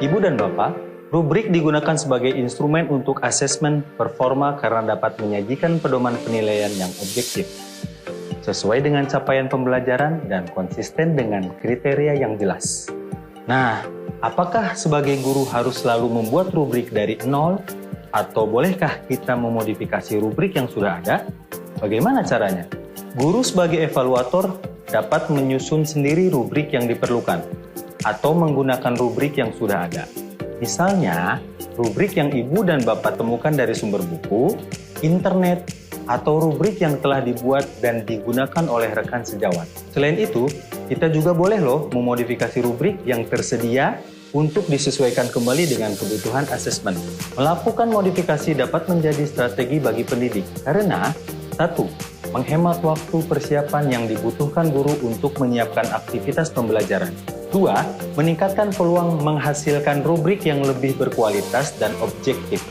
Ibu dan Bapak, rubrik digunakan sebagai instrumen untuk asesmen performa karena dapat menyajikan pedoman penilaian yang objektif, sesuai dengan capaian pembelajaran dan konsisten dengan kriteria yang jelas. Nah, apakah sebagai guru harus selalu membuat rubrik dari nol? Atau bolehkah kita memodifikasi rubrik yang sudah ada? Bagaimana caranya? Guru sebagai evaluator dapat menyusun sendiri rubrik yang diperlukan, atau menggunakan rubrik yang sudah ada. Misalnya, rubrik yang Ibu dan Bapak temukan dari sumber buku, internet, atau rubrik yang telah dibuat dan digunakan oleh rekan sejawat. Selain itu, kita juga boleh memodifikasi rubrik yang tersedia untuk disesuaikan kembali dengan kebutuhan asesmen. Melakukan modifikasi dapat menjadi strategi bagi pendidik karena 1. Menghemat waktu persiapan yang dibutuhkan guru untuk menyiapkan aktivitas pembelajaran. 2. Meningkatkan peluang menghasilkan rubrik yang lebih berkualitas dan objektif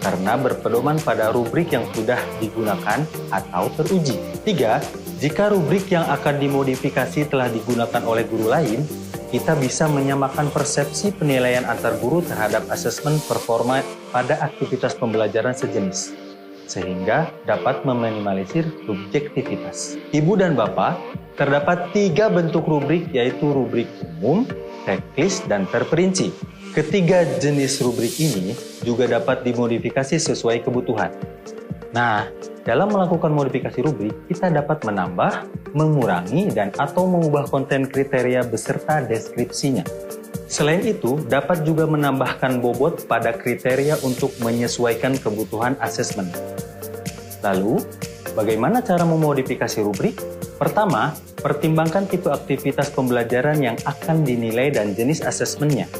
karena berpedoman pada rubrik yang sudah digunakan atau teruji. 3. Jika rubrik yang akan dimodifikasi telah digunakan oleh guru lain, kita bisa menyamakan persepsi penilaian antar guru terhadap asesmen performa pada aktivitas pembelajaran sejenis, sehingga dapat meminimalisir subjektivitas. Ibu dan Bapak, terdapat 3 bentuk rubrik, yaitu rubrik umum, checklist, dan terperinci. Ketiga jenis rubrik ini juga dapat dimodifikasi sesuai kebutuhan. Nah, dalam melakukan modifikasi rubrik, kita dapat menambah, mengurangi, dan atau mengubah konten kriteria beserta deskripsinya. Selain itu, dapat juga menambahkan bobot pada kriteria untuk menyesuaikan kebutuhan asesmen. Lalu, bagaimana cara memodifikasi rubrik? Pertama, pertimbangkan tipe aktivitas pembelajaran yang akan dinilai dan jenis asesmennya.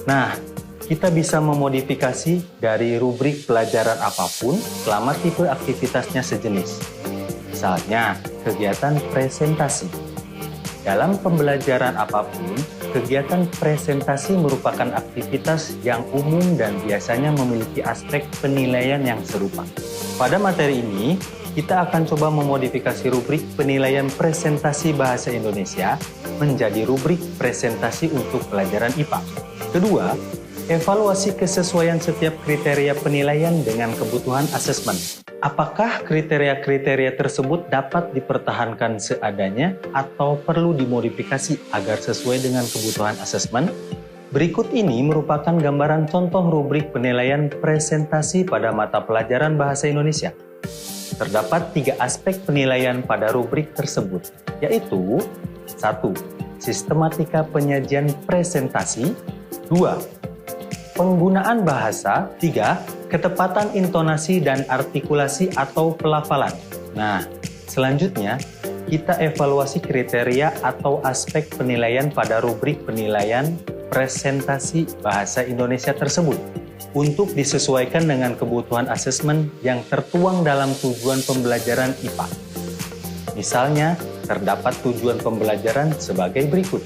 Nah, kita bisa memodifikasi dari rubrik pelajaran apapun selama tipe aktivitasnya sejenis. Misalnya, kegiatan presentasi. Dalam pembelajaran apapun, kegiatan presentasi merupakan aktivitas yang umum dan biasanya memiliki aspek penilaian yang serupa. Pada materi ini, kita akan coba memodifikasi rubrik penilaian presentasi bahasa Indonesia menjadi rubrik presentasi untuk pelajaran IPA. Kedua, evaluasi kesesuaian setiap kriteria penilaian dengan kebutuhan asesmen. Apakah kriteria-kriteria tersebut dapat dipertahankan seadanya atau perlu dimodifikasi agar sesuai dengan kebutuhan asesmen? Berikut ini merupakan gambaran contoh rubrik penilaian presentasi pada mata pelajaran bahasa Indonesia. Terdapat 3 aspek penilaian pada rubrik tersebut, yaitu 1. Sistematika penyajian presentasi. 2. Penggunaan bahasa. 3. Ketepatan intonasi dan artikulasi atau pelafalan. Nah, selanjutnya kita evaluasi kriteria atau aspek penilaian pada rubrik penilaian presentasi bahasa Indonesia tersebut untuk disesuaikan dengan kebutuhan asesmen yang tertuang dalam tujuan pembelajaran IPA. Misalnya, terdapat tujuan pembelajaran sebagai berikut.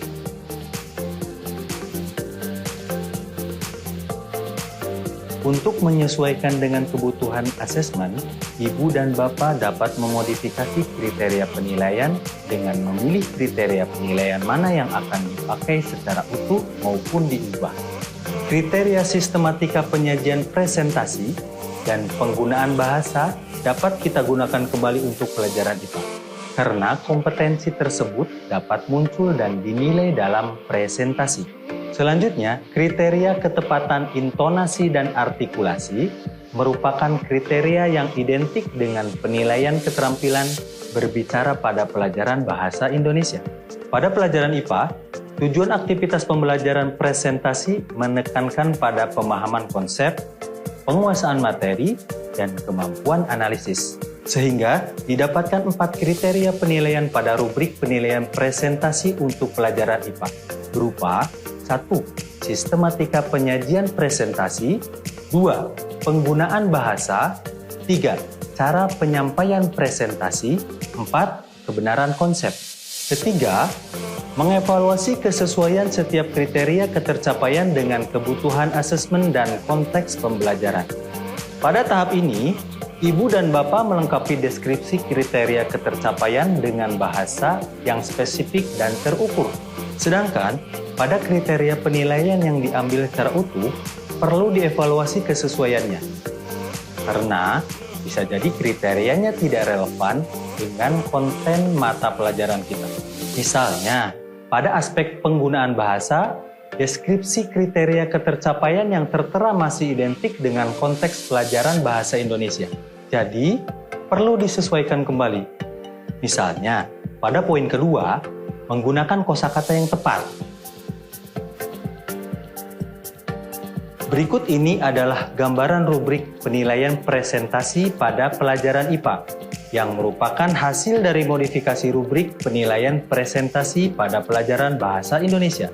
Untuk menyesuaikan dengan kebutuhan asesmen, Ibu dan Bapak dapat memodifikasi kriteria penilaian dengan memilih kriteria penilaian mana yang akan dipakai secara utuh maupun diubah. Kriteria sistematika penyajian presentasi dan penggunaan bahasa dapat kita gunakan kembali untuk pelajaran IPA, karena kompetensi tersebut dapat muncul dan dinilai dalam presentasi. Selanjutnya, kriteria ketepatan intonasi dan artikulasi merupakan kriteria yang identik dengan penilaian keterampilan berbicara pada pelajaran bahasa Indonesia. Pada pelajaran IPA, tujuan aktivitas pembelajaran presentasi menekankan pada pemahaman konsep, penguasaan materi, dan kemampuan analisis. Sehingga didapatkan 4 kriteria penilaian pada rubrik penilaian presentasi untuk pelajaran IPA, berupa 1. Sistematika penyajian presentasi. 2. Penggunaan bahasa. 3. Cara penyampaian presentasi. 4. Kebenaran konsep. Ketiga, mengevaluasi kesesuaian setiap kriteria ketercapaian dengan kebutuhan asesmen dan konteks pembelajaran. Pada tahap ini, Ibu dan Bapak melengkapi deskripsi kriteria ketercapaian dengan bahasa yang spesifik dan terukur. Sedangkan, pada kriteria penilaian yang diambil secara utuh, perlu dievaluasi kesesuaiannya. Karena bisa jadi kriterianya tidak relevan dengan konten mata pelajaran kita. Misalnya, pada aspek penggunaan bahasa, deskripsi kriteria ketercapaian yang tertera masih identik dengan konteks pelajaran bahasa Indonesia. Jadi, perlu disesuaikan kembali. Misalnya, pada poin kedua, menggunakan kosakata yang tepat. Berikut ini adalah gambaran rubrik penilaian presentasi pada pelajaran IPA yang merupakan hasil dari modifikasi rubrik penilaian presentasi pada pelajaran bahasa Indonesia.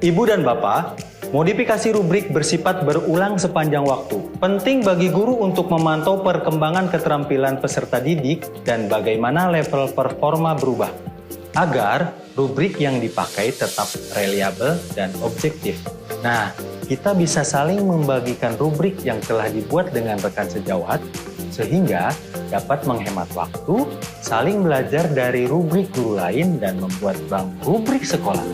Ibu dan Bapak, modifikasi rubrik bersifat berulang sepanjang waktu. Penting bagi guru untuk memantau perkembangan keterampilan peserta didik dan bagaimana level performa berubah, agar rubrik yang dipakai tetap reliabel dan objektif. Nah, kita bisa saling membagikan rubrik yang telah dibuat dengan rekan sejawat, sehingga dapat menghemat waktu, saling belajar dari rubrik guru lain, dan membuat bank rubrik sekolah.